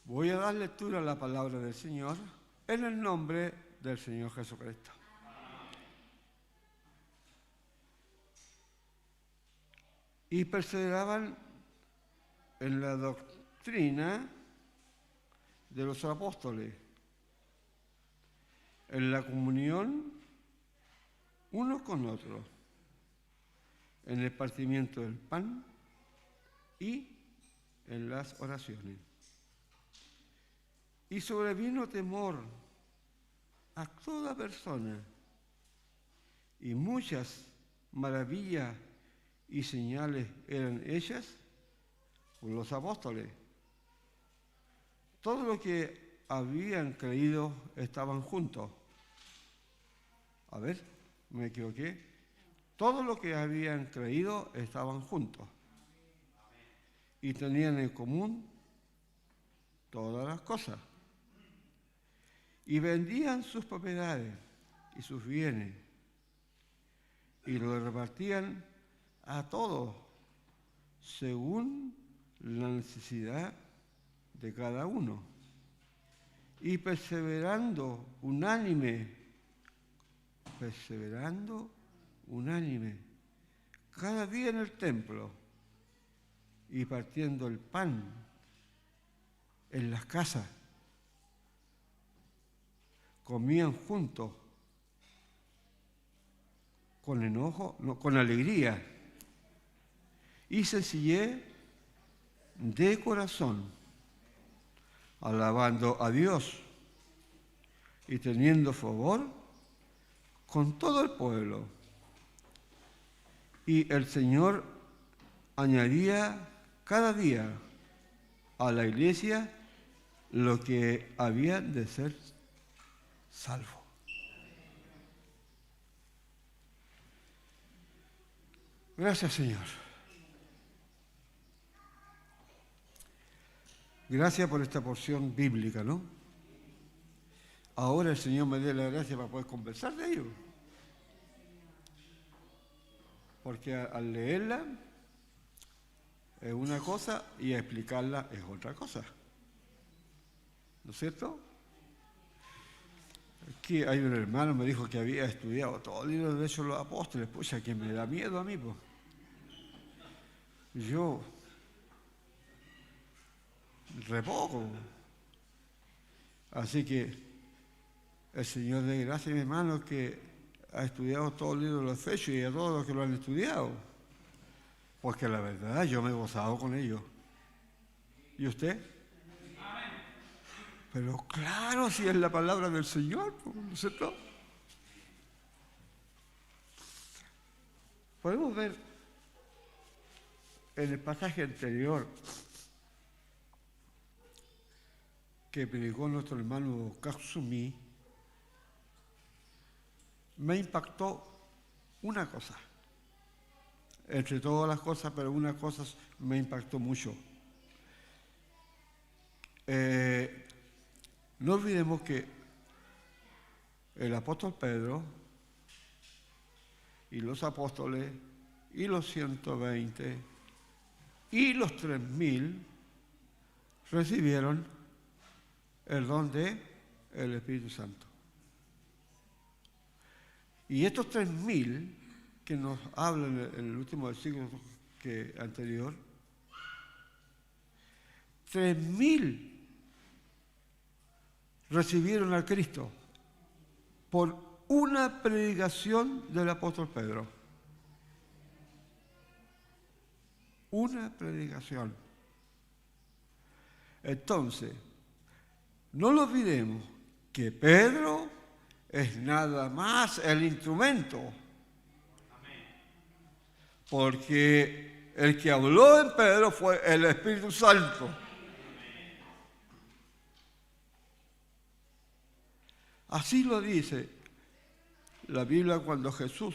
Voy a dar lectura a la palabra del Señor en el nombre del Señor Jesucristo. Y perseveraban en la doctrina de los apóstoles, en la comunión unos con otros, en el partimiento del pan y en las oraciones. Y sobrevino temor a toda persona, y muchas maravillas y señales eran hechas por los apóstoles. Todos los que habían creído estaban juntos. A ver, me equivoqué. Todos los que habían creído estaban juntos y tenían en común todas las cosas. Y vendían sus propiedades y sus bienes y los repartían a todos según la necesidad de cada uno. Y perseverando unánime, cada día en el templo y partiendo el pan en las casas, comían juntos con enojo, no, con alegría y sencillez de corazón, alabando a Dios y teniendo favor con todo el pueblo. Y el Señor añadía cada día a la iglesia lo que habían de ser salvos. Gracias, Señor. Gracias por esta porción bíblica, ¿no? Ahora el Señor me dé la gracia para poder conversar de ello. Porque al leerla es una cosa y a explicarla es otra cosa. ¿No es cierto? Aquí hay un hermano que me dijo que había estudiado todo el libro de Hechos de los Apóstoles. Pucha, que me da miedo a mí, pues. Yo repoco. Así que el Señor dé gracias a mi hermano que ha estudiado todo el libro de los Hechos y a todos los que lo han estudiado. Porque la verdad, yo me he gozado con ellos. ¿Y usted? Amén. Pero claro, si es la palabra del Señor, ¿no es cierto? Podemos ver en el pasaje anterior que predicó nuestro hermano Katsumi, me impactó una cosa. Entre todas las cosas, pero una cosa me impactó mucho. No olvidemos que el apóstol Pedro y los apóstoles y los 120 y los 3000 recibieron el don del Espíritu Santo. Y estos 3000 que nos hablan en el último versículo anterior, 3000 recibieron a Cristo por una predicación del apóstol Pedro. Una predicación. Entonces, no lo olvidemos que Pedro es nada más el instrumento. Porque el que habló en Pedro fue el Espíritu Santo. Así lo dice la Biblia cuando Jesús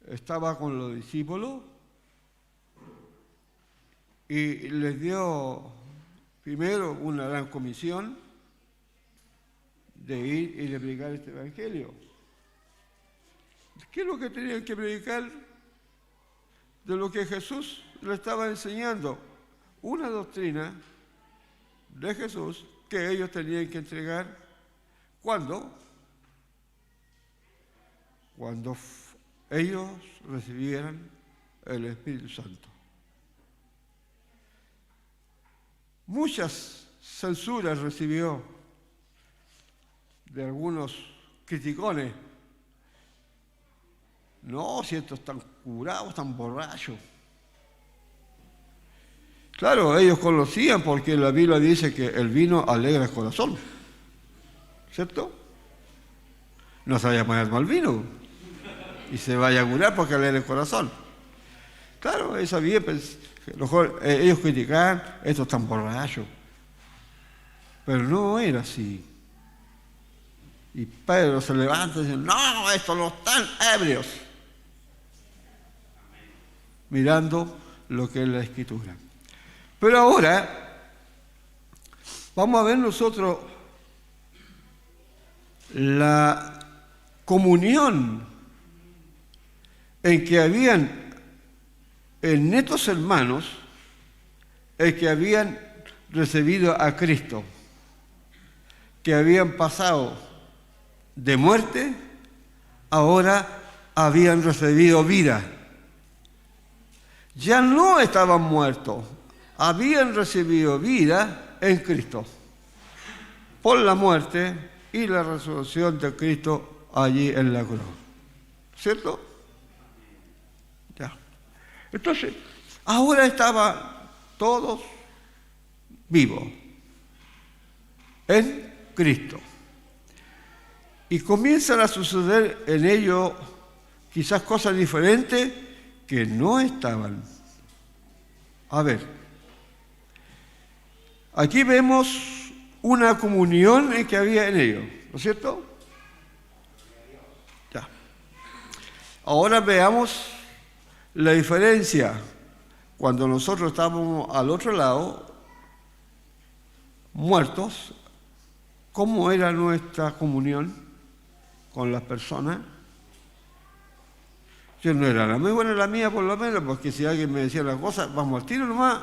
estaba con los discípulos y les dio primero una gran comisión de ir y de predicar este evangelio. ¿Qué es lo que tenían que predicar? De lo que Jesús le estaba enseñando. una doctrina de Jesús que ellos tenían que entregar. ¿Cuándo? Cuando ellos recibieran el Espíritu Santo. Muchas censuras recibió de algunos criticones. No, si estos están curados, están borrachos. Claro, ellos conocían porque la Biblia dice que el vino alegra el corazón, ¿cierto? No se vaya a poner mal vino y se vaya a curar porque alegra el corazón. Claro, ellos sabían, ellos criticaban, estos están borrachos. Pero no era así. Y Pedro se levanta y dice, no, estos no están ebrios. Mirando lo que es la Escritura. Pero ahora vamos a ver nosotros la comunión en que habían en estos hermanos, el que habían recibido a Cristo, que habían pasado de muerte, ahora habían recibido vida. Ya no estaban muertos, habían recibido vida en Cristo por la muerte y la resurrección de Cristo allí en la cruz. ¿Cierto? Ya. Entonces, ahora estaban todos vivos en Cristo. Y comienzan a suceder en ellos quizás cosas diferentes que no estaban. A ver, aquí vemos una comunión que había en ellos, ¿no es cierto? Ya. Ahora veamos la diferencia cuando nosotros estábamos al otro lado, muertos, ¿cómo era nuestra comunión con las personas? Yo no era la muy buena la mía, por lo menos, porque si alguien me decía la cosa, vamos al tiro nomás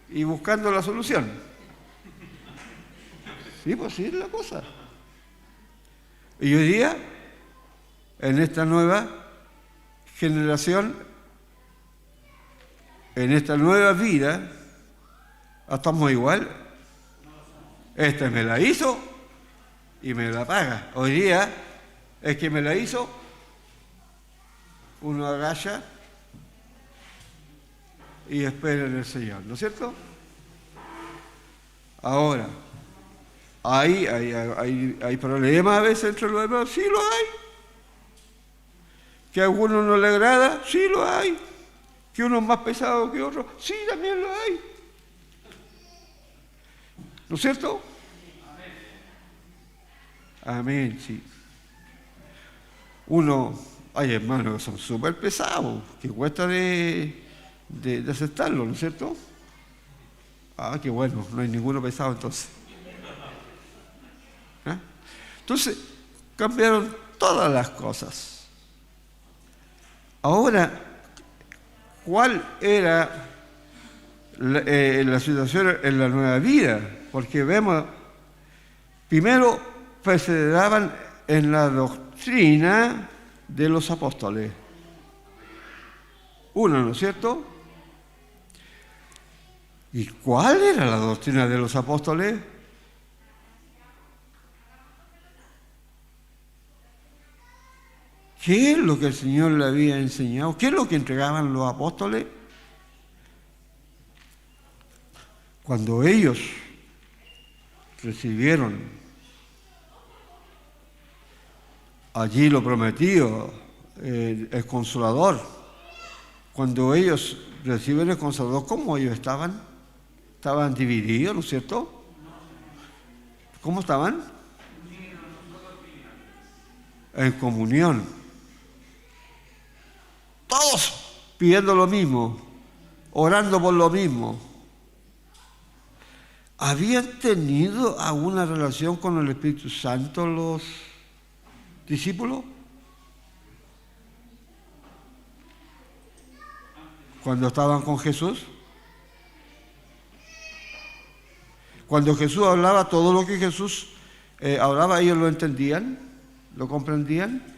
y buscando la solución. Sí, pues sí es la cosa. Y hoy día, en esta nueva generación, en esta nueva vida, estamos igual. Este me la hizo y me la paga. Hoy día, el que me la hizo, uno agacha y espera en el Señor, ¿no es cierto? Ahora, hay problemas a veces entre los hermanos, sí lo hay. Que a alguno no le agrada, sí lo hay. Que uno es más pesado que otro, sí también lo hay. ¿No es cierto? Amén, sí. Hay hermanos que son súper pesados, que cuesta de aceptarlo, ¿no es cierto? Ah, qué bueno, no hay ninguno pesado entonces. ¿Ah? Entonces, cambiaron todas las cosas. Ahora, ¿cuál era la situación en la nueva vida? Porque vemos, primero perseveraban en la doctrina de los apóstoles. Uno, ¿no es cierto? ¿Y cuál era la doctrina de los apóstoles? ¿Qué es lo que el Señor le había enseñado? ¿Qué es lo que entregaban los apóstoles? Cuando ellos recibieron allí lo prometido, el Consolador, cuando ellos reciben el Consolador, ¿cómo ellos estaban? Estaban divididos, ¿no es cierto? ¿Cómo estaban? En comunión. Todos pidiendo lo mismo, orando por lo mismo. ¿Habían tenido alguna relación con el Espíritu Santo los discípulos? Cuando estaban con Jesús. Cuando Jesús hablaba, todo lo que Jesús hablaba, ellos lo entendían, lo comprendían.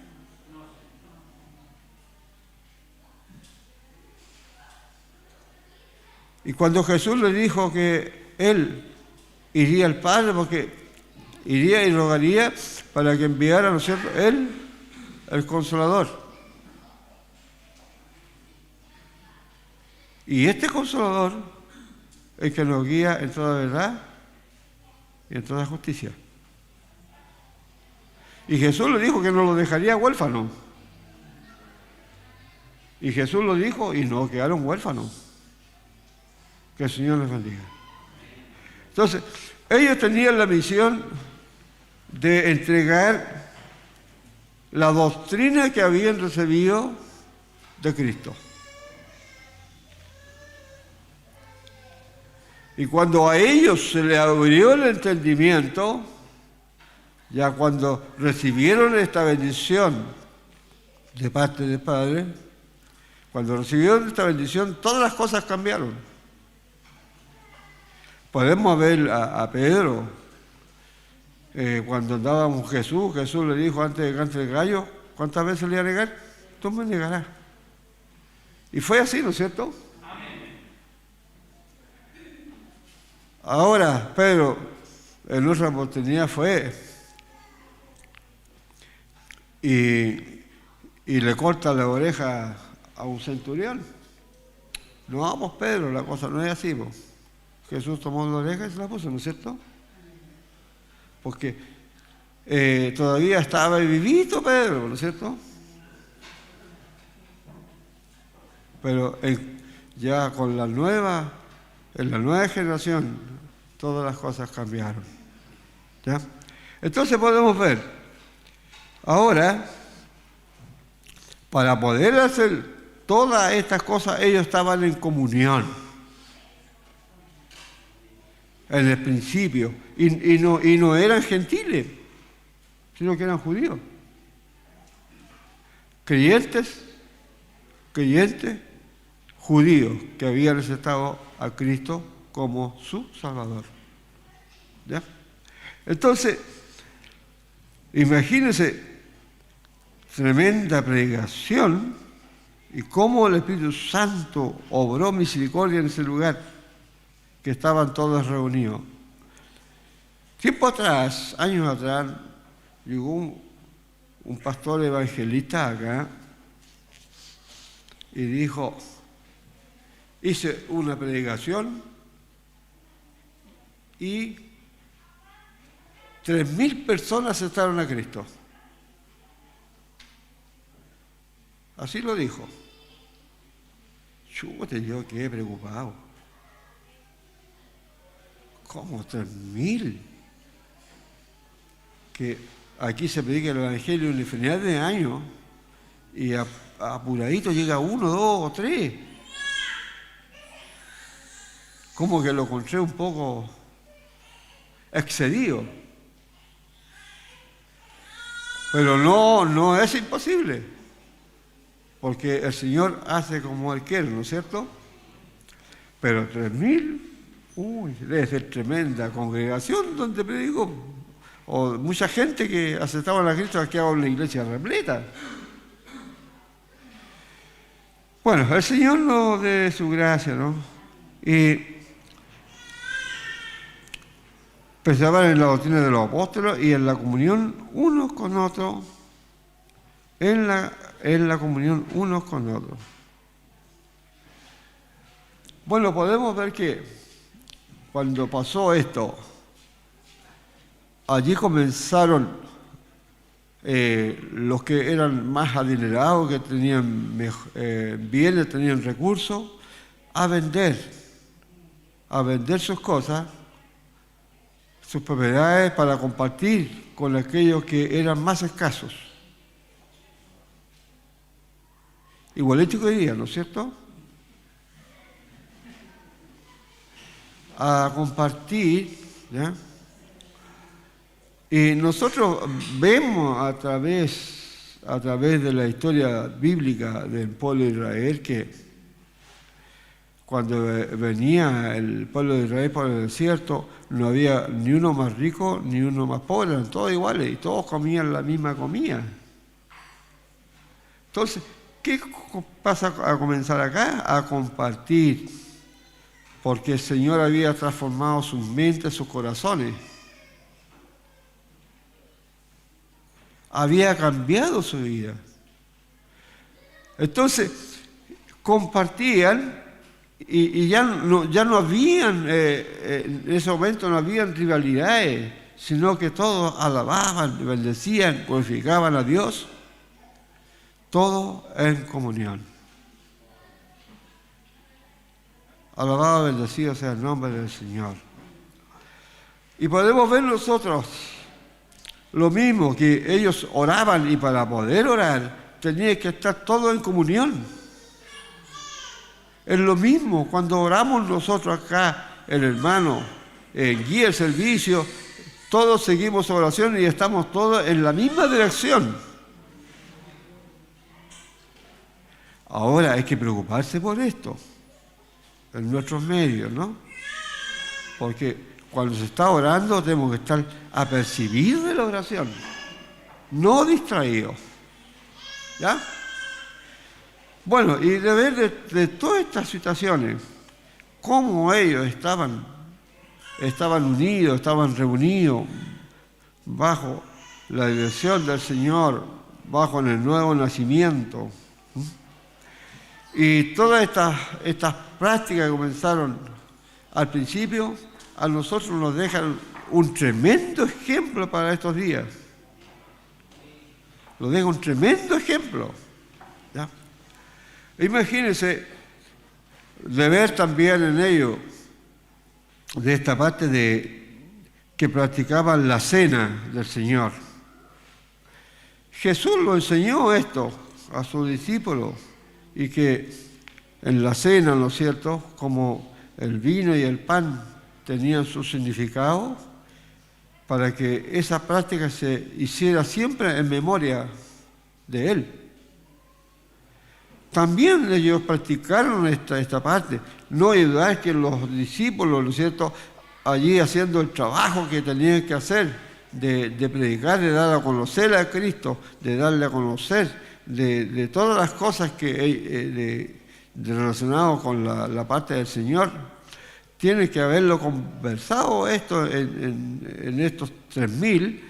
Y cuando Jesús le dijo que Él iría al Padre, porque iría y rogaría para que enviara, ¿no es cierto?, Él, el Consolador. Y este Consolador es el que nos guía en toda verdad y en toda justicia. Y Jesús le dijo que no lo dejaría huérfano. Y Jesús lo dijo y no quedaron huérfanos. Que el Señor les bendiga. Entonces, ellos tenían la misión de entregar la doctrina que habían recibido de Cristo. Y cuando a ellos se les abrió el entendimiento, ya cuando recibieron esta bendición de parte del Padre, cuando recibieron esta bendición, todas las cosas cambiaron. Podemos ver a Pedro, cuando andábamos Jesús le dijo antes de que cante el gallo, ¿cuántas veces le iba a negar? Tú me negarás. Y fue así, ¿no es cierto? Amén. Ahora, Pedro, en otra oportunidad fue y le corta la oreja a un centurión. No vamos, Pedro, la cosa no es así, pues. Jesús tomó la oreja y se la puso, ¿no es cierto? Porque todavía estaba vivito Pedro, ¿no es cierto? Pero ya en la nueva generación, todas las cosas cambiaron. ¿Ya? Entonces podemos ver, ahora, para poder hacer todas estas cosas, ellos estaban en comunión. En el principio, y no eran gentiles, sino que eran judíos. Creyentes, judíos, que habían aceptado a Cristo como su Salvador. ¿Ya? Entonces, imagínense, tremenda predicación, y cómo el Espíritu Santo obró misericordia en ese lugar, que estaban todos reunidos. Tiempo atrás, años atrás, llegó un pastor evangelista acá y dijo, hice una predicación y 3.000 personas aceptaron a Cristo. Así lo dijo. Chúbate, yo quedé preocupado. ¿Cómo 3.000? Que aquí se predica el Evangelio en infinidad de años y apuradito llega 1, 2 o 3. Como que lo encontré un poco excedido. Pero no es imposible, porque el Señor hace como Él quiere, ¿no es cierto? Pero 3.000, debe ser tremenda congregación donde predico, o mucha gente que aceptaba a Cristo aquí hago una iglesia repleta. Bueno, el Señor nos dé su gracia, ¿no? Y perseverar en la doctrina de los apóstoles y en la comunión unos con otros, en la comunión unos con otros. Bueno, podemos ver que cuando pasó esto, allí comenzaron los que eran más adinerados, que tenían bienes, tenían recursos, a vender sus cosas, sus propiedades, para compartir con aquellos que eran más escasos. Igualito que hoy día, ¿no es cierto? A compartir, ¿ya? Y nosotros vemos a través de la historia bíblica del pueblo de Israel que Cuando venía el pueblo de Israel por el desierto, no había ni uno más rico ni uno más pobre, eran todos iguales y todos comían la misma comida. Entonces, ¿qué pasa a comenzar acá? A compartir, porque el Señor había transformado sus mentes, sus corazones. Había cambiado su vida. Entonces, compartían y ya no habían, en ese momento no habían rivalidades, sino que todos alababan, bendecían, glorificaban a Dios, todo en comunión. Alabado, bendecido sea el nombre del Señor. Y podemos ver nosotros lo mismo, que ellos oraban y para poder orar tenía que estar todo en comunión. Es lo mismo cuando oramos nosotros acá, el hermano guía el servicio, todos seguimos oración y estamos todos en la misma dirección. Ahora hay que preocuparse por esto en nuestros medios, ¿no? Porque cuando se está orando tenemos que estar apercibidos de la oración, no distraídos. ¿Ya? Bueno, y de ver de todas estas situaciones, cómo ellos estaban unidos, estaban reunidos bajo la dirección del Señor, bajo el nuevo nacimiento. Y todas estas prácticas que comenzaron al principio, a nosotros nos dejan un tremendo ejemplo para estos días. Nos deja un tremendo ejemplo. ¿Ya? Imagínense de ver también en ello, de esta parte de que practicaban la cena del Señor. Jesús lo enseñó esto a sus discípulos y que en la cena, ¿no es cierto?, como el vino y el pan tenían su significado, para que esa práctica se hiciera siempre en memoria de Él. También ellos practicaron esta parte, no ayudar que los discípulos, ¿no es cierto?, allí haciendo el trabajo que tenían que hacer, de predicar, de dar a conocer a Cristo, de darle a conocer, de todas las cosas que relacionadas con la parte del Señor. Tienen que haberlo conversado esto en estos 3.000,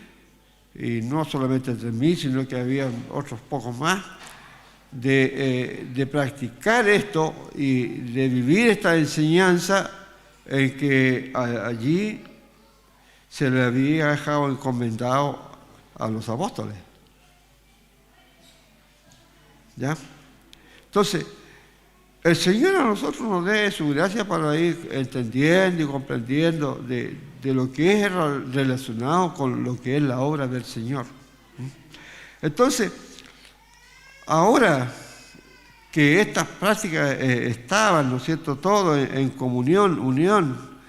y no solamente 3.000, sino que había otros pocos más, de practicar esto y de vivir esta enseñanza en que allí se le había dejado encomendado a los apóstoles. ¿Ya? Entonces, el Señor a nosotros nos dé su gracia para ir entendiendo y comprendiendo de lo que es relacionado con lo que es la obra del Señor. Entonces, ahora que estas prácticas estaban, ¿no es cierto?, todo en comunión, unión,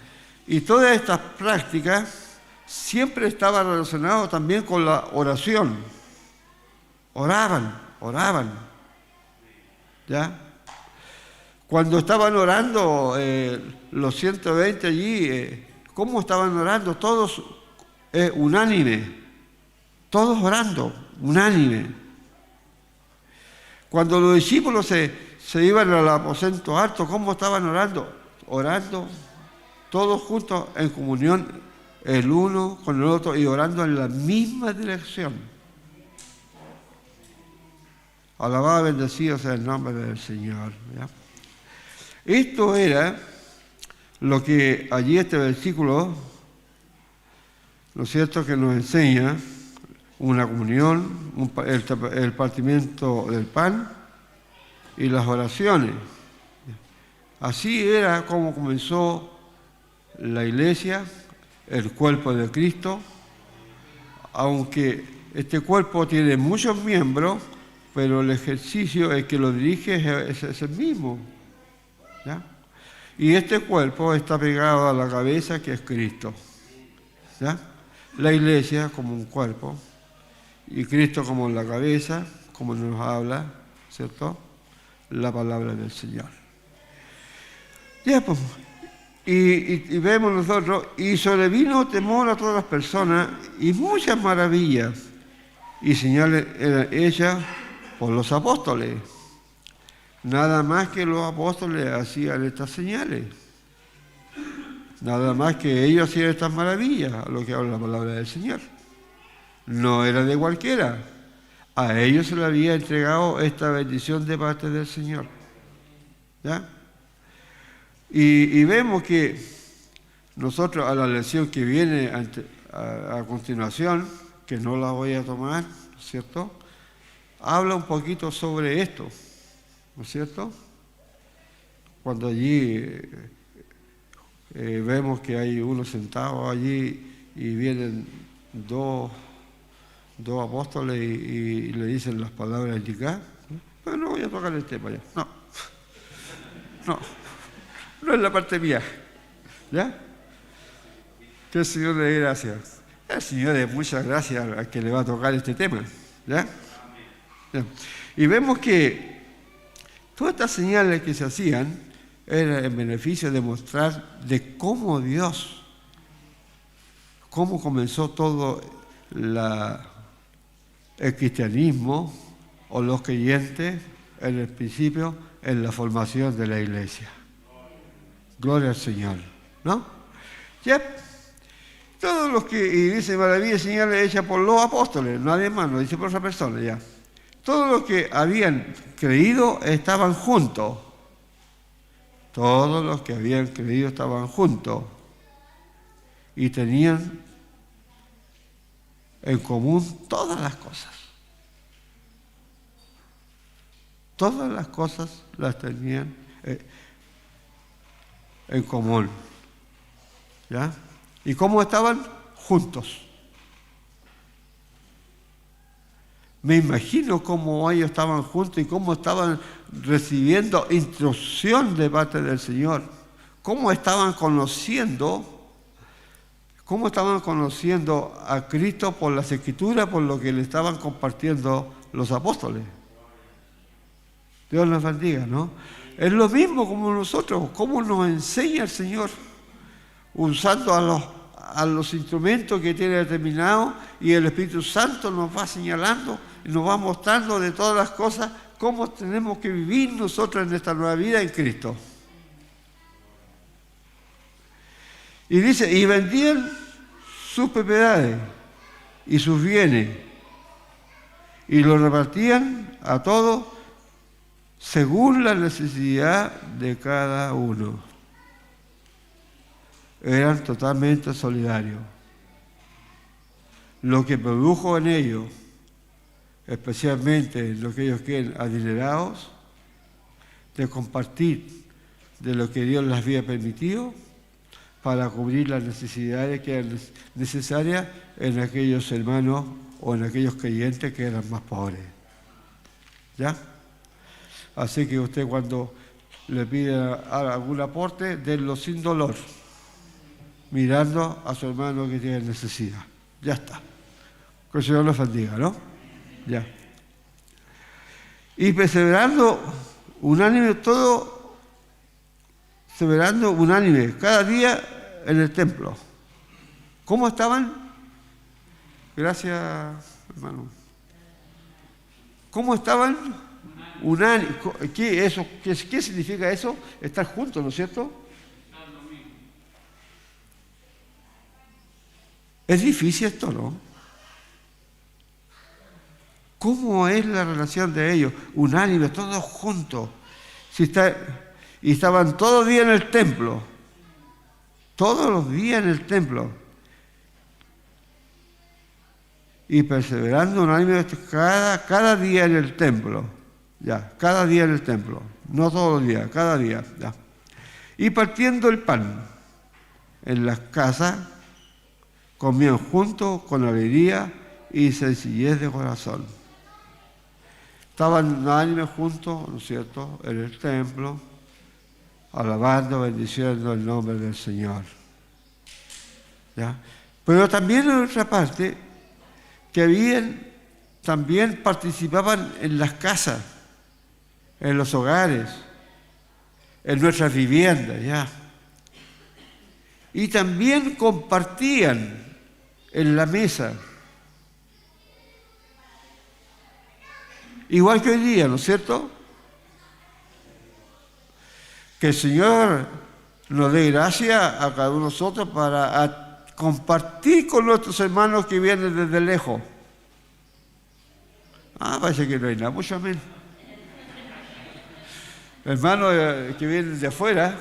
y todas estas prácticas siempre estaban relacionadas también con la oración. Oraban. ¿Ya? Cuando estaban orando, los 120 allí, ¿cómo estaban orando? Todos unánime, todos orando, unánime. Cuando los discípulos se iban al aposento alto, ¿cómo estaban orando? Orando, todos juntos en comunión, el uno con el otro y orando en la misma dirección. Alabado, bendecido sea el nombre del Señor. ¿Ya? Esto era lo que allí este versículo, ¿no es cierto?, que nos enseña una comunión, el partimiento del pan y las oraciones. Así era como comenzó la iglesia, el cuerpo de Cristo, aunque este cuerpo tiene muchos miembros, pero el ejercicio, el que lo dirige es el mismo. ¿Ya? Y este cuerpo está pegado a la cabeza, que es Cristo. ¿Ya? La iglesia como un cuerpo y Cristo como la cabeza, como nos habla, ¿cierto?, la palabra del Señor. Ya, pues. Y vemos nosotros, y sobrevino temor a todas las personas y muchas maravillas y señales eran hechas por los apóstoles. Nada más que los apóstoles hacían estas señales. Nada más que ellos hacían estas maravillas, a lo que habla la palabra del Señor. No era de cualquiera. A ellos se le había entregado esta bendición de parte del Señor. ¿Ya? Y vemos que nosotros a la lección que viene a continuación, que no la voy a tomar, ¿no es cierto?, habla un poquito sobre esto, ¿no es cierto? Cuando allí vemos que hay uno sentado allí y vienen dos apóstoles y le dicen las palabras indicadas, pero no voy a tocar el tema ya, no es la parte mía, ¿ya? Que el Señor le dé gracias. El Señor le dé muchas gracias al que le va a tocar este tema, ¿ya? ¿Ya? Y vemos que todas estas señales que se hacían eran en beneficio de mostrar de cómo Dios, cómo comenzó todo el cristianismo o los creyentes en el principio en la formación de la iglesia. Gloria al Señor, ¿no? Ya, todos los que, y dice maravillas y señales hechas por los apóstoles, nadie más, no dice por otra persona ya. Todos los que habían creído estaban juntos. Todos los que habían creído estaban juntos y tenían en común todas las cosas. Todas las cosas las tenían en común. ¿Ya? ¿Y cómo estaban? Juntos. Me imagino cómo ellos estaban juntos y cómo estaban recibiendo instrucción de parte del Señor. Cómo estaban conociendo a Cristo por las Escrituras, por lo que le estaban compartiendo los apóstoles. Dios nos bendiga, ¿no? Es lo mismo como nosotros, cómo nos enseña el Señor, usando a los instrumentos que tiene determinados, y el Espíritu Santo nos va señalando y nos va mostrando de todas las cosas cómo tenemos que vivir nosotros en esta nueva vida en Cristo. Y dice, y vendían sus propiedades y sus bienes y los repartían a todos según la necesidad de cada uno. Eran totalmente solidarios. Lo que produjo en ellos, especialmente en lo que ellos quieren adinerados, de compartir de lo que Dios les había permitido para cubrir las necesidades que eran necesarias en aquellos hermanos o en aquellos creyentes que eran más pobres. ¿Ya? Así que usted cuando le pide algún aporte, denlo sin dolor, mirando a su hermano que tiene necesidad. Ya está. Que el Señor los bendiga, ¿no? Ya. Y perseverando unánime todo, perseverando unánime cada día en el templo. ¿Cómo estaban? Gracias, hermano. ¿Cómo estaban? Unánime. ¿Qué significa eso? Estar juntos, ¿no es cierto? Es difícil esto, ¿no? ¿Cómo es la relación de ellos? Unánimes, todos juntos. Y estaban todos los días en el templo. Todos los días en el templo. Y perseverando unánimes cada día en el templo. Ya, cada día en el templo. No todos los días, cada día. Ya. Y partiendo el pan en las casas, comían juntos con alegría y sencillez de corazón. Estaban unánimes juntos, ¿no es cierto?, en el templo, alabando, bendiciendo el nombre del Señor. ¿Ya? Pero también en otra parte, que también participaban en las casas, en los hogares, en nuestras viviendas, ya. Y también compartían en la mesa. Igual que hoy día, ¿no es cierto? Que el Señor nos dé gracia a cada uno de nosotros para compartir con nuestros hermanos que vienen desde lejos. Parece que no hay nada, mucho amén. Hermanos que vienen de afuera,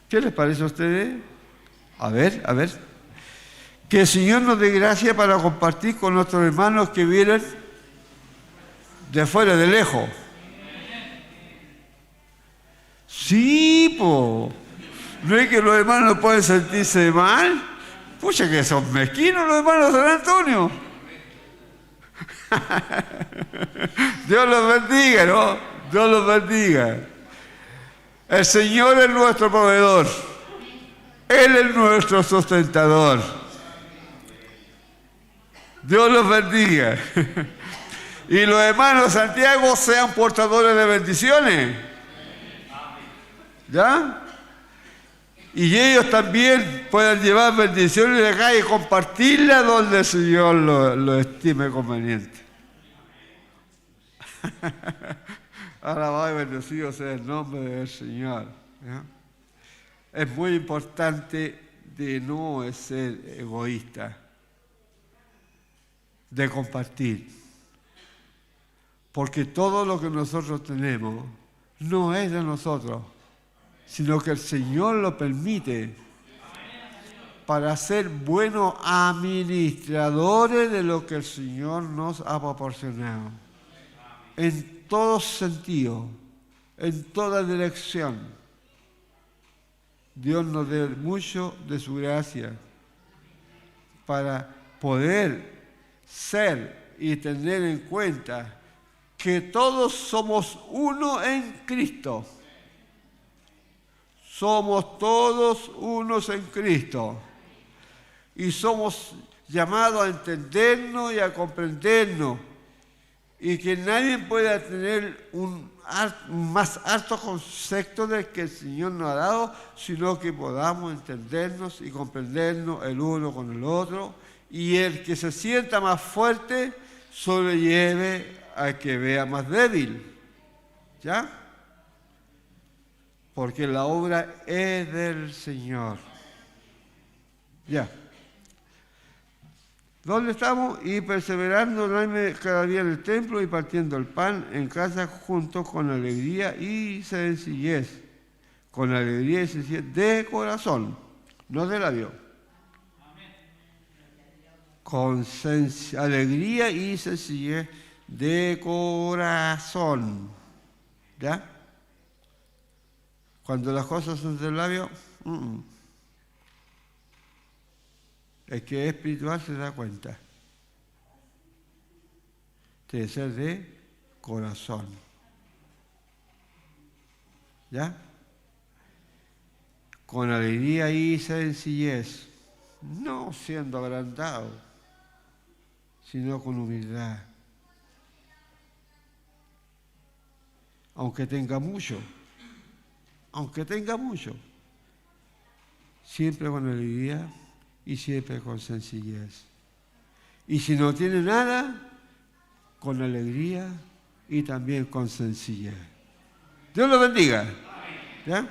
¿qué les parece a ustedes? A ver. Que el Señor nos dé gracia para compartir con nuestros hermanos que vienen de afuera, de lejos. Sí, po. ¿No es que los hermanos no pueden sentirse mal? Pucha, que son mezquinos los hermanos de San Antonio. Dios los bendiga, ¿no? Dios los bendiga. El Señor es nuestro proveedor. Él es nuestro sustentador. Dios los bendiga. Y los hermanos de Santiago sean portadores de bendiciones. ¿Ya? Y ellos también puedan llevar bendiciones de acá y compartirlas donde el Señor lo estime conveniente. Alabado y bendecido sea el nombre del Señor. ¿Ya? Es muy importante de no ser egoísta, de compartir. Porque todo lo que nosotros tenemos no es de nosotros, sino que el Señor lo permite para ser buenos administradores de lo que el Señor nos ha proporcionado. En todos sentidos, en toda dirección. Dios nos dé mucho de su gracia para poder ser y tener en cuenta que todos somos uno en Cristo. Somos todos unos en Cristo. Y somos llamados a entendernos y a comprendernos. Y que nadie pueda tener un más alto concepto del que el Señor nos ha dado, sino que podamos entendernos y comprendernos el uno con el otro. Y el que se sienta más fuerte, sobrelleve al que vea más débil. ¿Ya? Porque la obra es del Señor. Ya. ¿Dónde estamos? Y perseverando cada día en el templo y partiendo el pan en casa juntos con alegría y sencillez. Con alegría y sencillez de corazón, no de labio. Con alegría y sencillez de corazón. ¿Ya? Cuando las cosas son del labio, el que es espiritual se da cuenta. Debe ser de corazón. ¿Ya? Con alegría y sencillez, no siendo agrandado, sino con humildad. Aunque tenga mucho, siempre con alegría y siempre con sencillez. Y si no tiene nada, con alegría y también con sencillez. Dios lo bendiga. ¿Ya?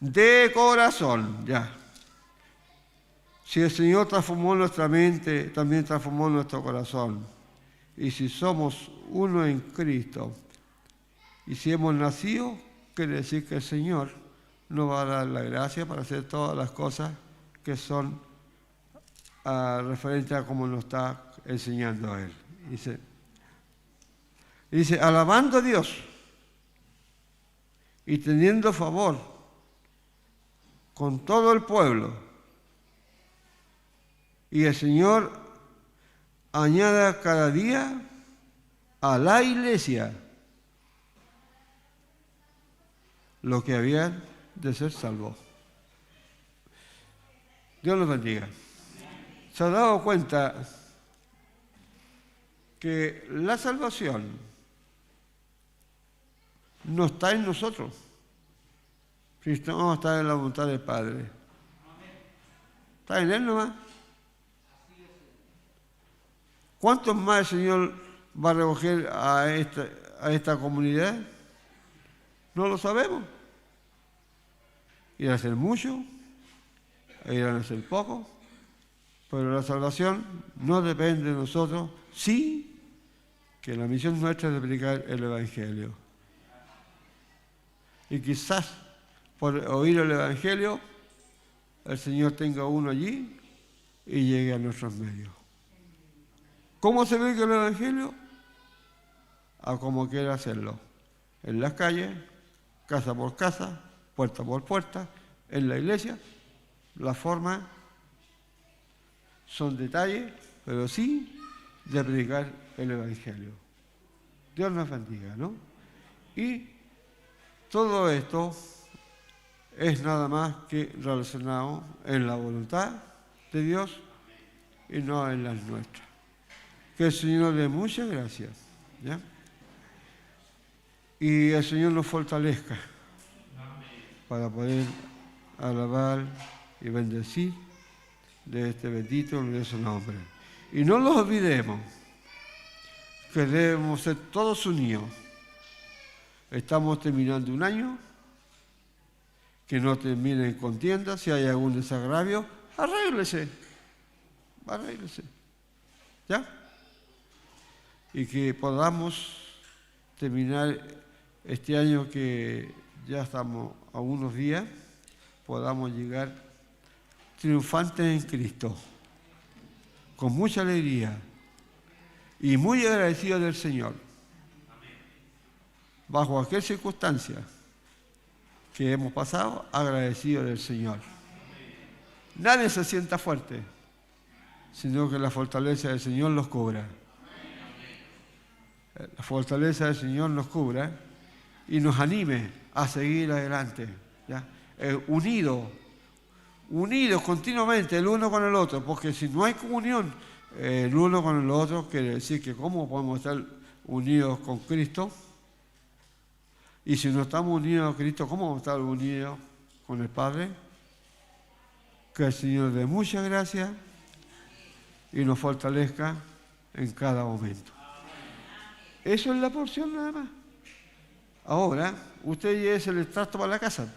De corazón, ya. Si el Señor transformó nuestra mente, también transformó nuestro corazón. Y si somos uno en Cristo, y si hemos nacido, quiere decir que el Señor nos va a dar la gracia para hacer todas las cosas que son referentes a cómo nos está enseñando Él. Dice, alabando a Dios y teniendo favor con todo el pueblo. Y el Señor añada cada día a la iglesia lo que habían de ser salvos. Dios los bendiga. ¿Se ha dado cuenta que la salvación no está en nosotros? Si no, está en la voluntad del Padre. Está en Él nomás. ¿Cuántos más el Señor va a recoger a esta comunidad? No lo sabemos. Irán a ser muchos, irán a ser pocos, pero la salvación no depende de nosotros, sí que la misión nuestra es de predicar el Evangelio. Y quizás por oír el Evangelio, el Señor tenga uno allí y llegue a nuestros medios. ¿Cómo se predica el Evangelio? A como quiera hacerlo. En las calles, casa por casa, puerta por puerta, en la iglesia. La forma son detalles, pero sí de predicar el Evangelio. Dios nos bendiga, ¿no? Y todo esto es nada más que relacionado en la voluntad de Dios y no en las nuestras. Que el Señor dé muchas gracias, ¿ya? Y el Señor nos fortalezca para poder alabar y bendecir de este bendito y glorioso nombre. Y no los olvidemos que debemos ser todos unidos. Estamos terminando un año, que no termine en contienda. Si hay algún desagravio, arréglese. ¿Ya? Y que podamos terminar este año, que ya estamos a unos días, podamos llegar triunfantes en Cristo, con mucha alegría y muy agradecidos del Señor. Bajo aquella circunstancia que hemos pasado, agradecidos del Señor. Nadie se sienta fuerte, sino que la fortaleza del Señor los cubra. La fortaleza del Señor nos cubra y nos anime a seguir adelante, ¿ya? Unidos continuamente el uno con el otro, porque si no hay comunión el uno con el otro, quiere decir que ¿cómo podemos estar unidos con Cristo? Y si no estamos unidos a Cristo, ¿cómo vamos a estar unidos con el Padre? Que el Señor dé mucha gracia y nos fortalezca en cada momento. Eso es la porción nada más. Ahora, usted lleve el extracto para la casa.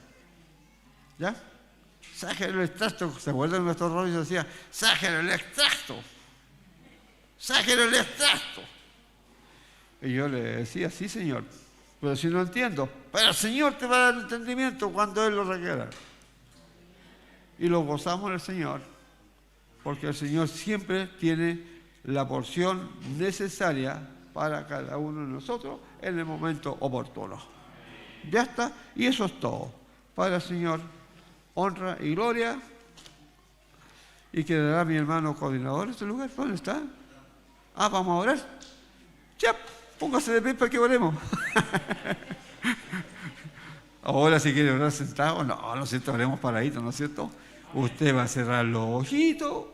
¿Ya? Sáquenle el extracto. ¿Se acuerdan de nuestro rollo? Decía, sáquenle el extracto. Sáquenle el extracto. Y yo le decía, sí, Señor. Pero si no entiendo, pero el Señor te va a dar entendimiento cuando Él lo requiera. Y lo gozamos del Señor, porque el Señor siempre tiene la porción necesaria para cada uno de nosotros en el momento oportuno. Ya está, y eso es todo. Para el Señor, honra y gloria. Y quedará mi hermano coordinador en este lugar. ¿Dónde está? Vamos a orar. Ya. Póngase de pie para que oremos. Ahora si quiere orar sentado, no es cierto, oremos paradito, ¿no es cierto? Usted va a cerrar los ojitos,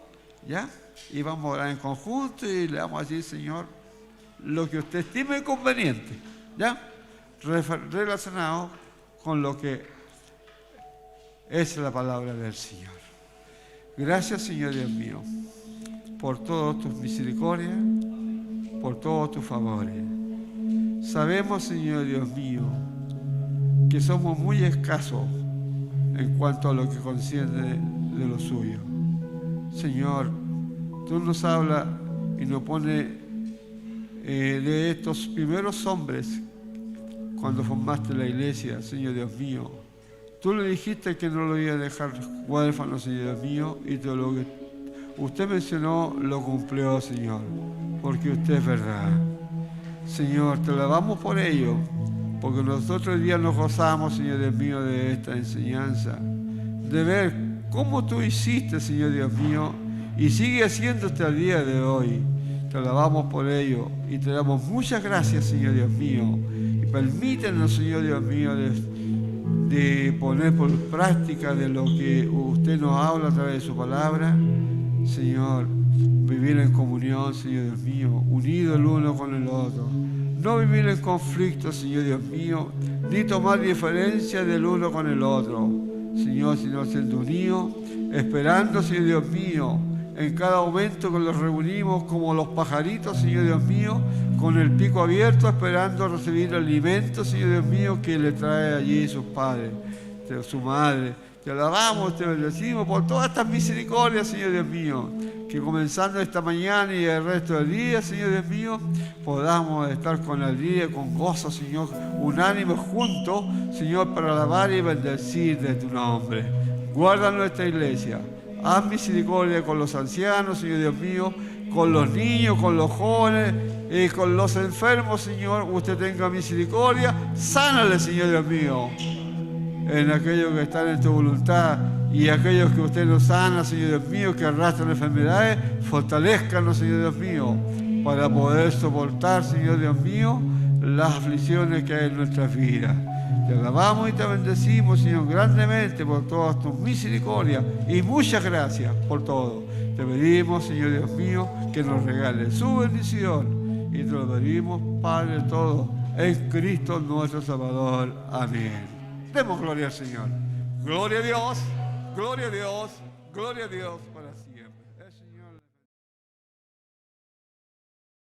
¿ya? Y vamos a orar en conjunto y le vamos a decir, Señor, lo que usted estime conveniente, ¿ya? Relacionado con lo que es la palabra del Señor. Gracias, Señor Dios mío, por todas tus misericordias, por todos tus favores. Sabemos, Señor Dios mío, que somos muy escasos en cuanto a lo que concierne de lo suyo. Señor, tú nos hablas y nos pones de estos primeros hombres cuando formaste la iglesia, Señor Dios mío. Tú le dijiste que no lo iba a dejar huérfano, Señor Dios mío, y todo lo que usted mencionó lo cumplió, Señor, porque usted es verdad. Señor, te alabamos por ello, porque nosotros hoy día nos gozamos, Señor Dios mío, de esta enseñanza, de ver cómo tú hiciste, Señor Dios mío, y sigue haciendo hasta el día de hoy. Te alabamos por ello y te damos muchas gracias, Señor Dios mío, y permítenos, Señor Dios mío, de poner por práctica de lo que usted nos habla a través de su palabra, Señor. Vivir en comunión, Señor Dios mío, unido el uno con el otro. no vivir en conflicto, Señor Dios mío, ni tomar diferencia del uno con el otro, Señor, sino siendo unidos, esperando, Señor Dios mío, en cada momento que los reunimos como los pajaritos, Señor Dios mío, con el pico abierto, esperando recibir el alimento, Señor Dios mío, que le trae allí sus padres, su madre. Te alabamos, te bendecimos por todas estas misericordias, Señor Dios mío, que comenzando esta mañana y el resto del día, Señor Dios mío, podamos estar con alegría, con gozo, Señor, unánimes juntos, Señor, para alabar y bendecir de tu nombre. Guarda nuestra iglesia. Haz misericordia con los ancianos, Señor Dios mío, con los niños, con los jóvenes y con los enfermos, Señor. Usted tenga misericordia. Sánale, Señor Dios mío, en aquellos que están en tu voluntad, y aquellos que usted nos sana, Señor Dios mío, que arrastran enfermedades, fortalezcanos, Señor Dios mío, para poder soportar, Señor Dios mío, las aflicciones que hay en nuestras vidas. Te alabamos y te bendecimos, Señor, grandemente por todas tus misericordias, y muchas gracias por todo. Te pedimos, Señor Dios mío, que nos regale su bendición, y te lo pedimos, Padre de todo, en Cristo nuestro Salvador. Amén. Demos gloria al Señor. Gloria a Dios, gloria a Dios, gloria a Dios para siempre.